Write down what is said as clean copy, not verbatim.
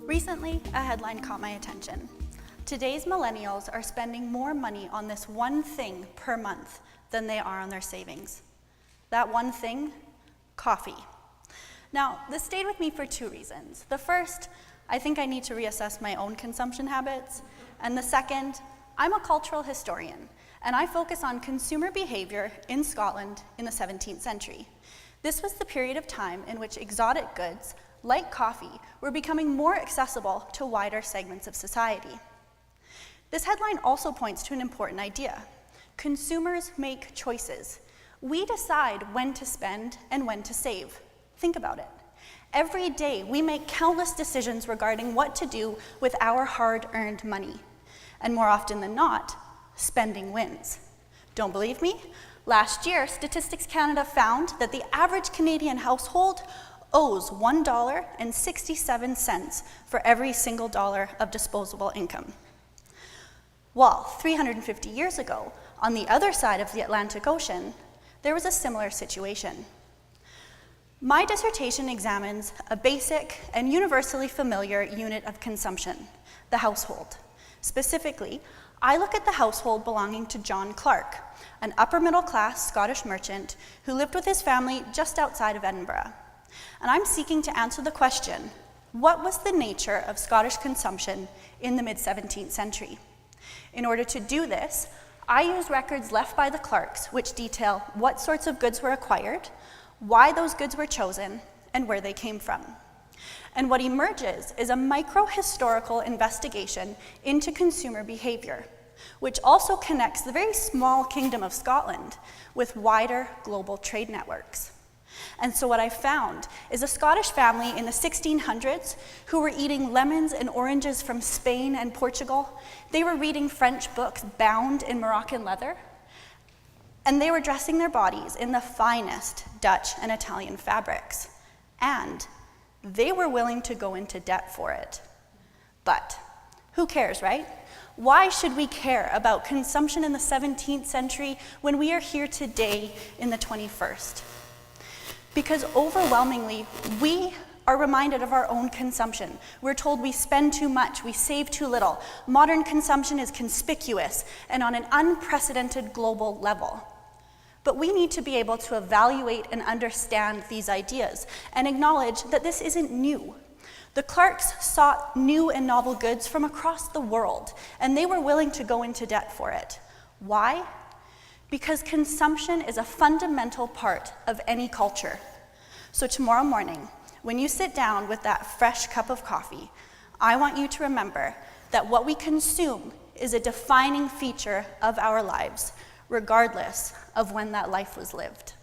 Recently, a headline caught my attention. Today's millennials are spending more money on this one thing per month than they are on their savings. That one thing? Coffee. Now, this stayed with me for two reasons. The first, I think I need to reassess my own consumption habits. And the second, I'm a cultural historian, and I focus on consumer behavior in Scotland in the 17th century. This was the period of time in which exotic goods, like coffee, were becoming more accessible to wider segments of society. This headline also points to an important idea. Consumers make choices. We decide when to spend and when to save. Think about it. Every day, we make countless decisions regarding what to do with our hard-earned money. And more often than not, spending wins. Don't believe me? Last year, Statistics Canada found that the average Canadian household owes $1.67 for every single dollar of disposable income. While 350 years ago, on the other side of the Atlantic Ocean, there was a similar situation. My dissertation examines a basic and universally familiar unit of consumption, the household. Specifically, I look at the household belonging to John Clark, an upper-middle-class Scottish merchant who lived with his family just outside of Edinburgh. And I'm seeking to answer the question, what was the nature of Scottish consumption in the mid-17th century? In order to do this, I use records left by the Clarks, which detail what sorts of goods were acquired, why those goods were chosen, and where they came from. And what emerges is a micro-historical investigation into consumer behavior, which also connects the very small kingdom of Scotland with wider global trade networks. And so what I found is a Scottish family in the 1600s who were eating lemons and oranges from Spain and Portugal. They were reading French books bound in Moroccan leather. And they were dressing their bodies in the finest Dutch and Italian fabrics. And they were willing to go into debt for it. But who cares, right? Why should we care about consumption in the 17th century when we are here today in the 21st? Because overwhelmingly, we are reminded of our own consumption. We're told we spend too much, we save too little. Modern consumption is conspicuous and on an unprecedented global level. But we need to be able to evaluate and understand these ideas and acknowledge that this isn't new. The Clarks sought new and novel goods from across the world, and they were willing to go into debt for it. Why? Because consumption is a fundamental part of any culture. So tomorrow morning, when you sit down with that fresh cup of coffee, I want you to remember that what we consume is a defining feature of our lives, regardless of when that life was lived.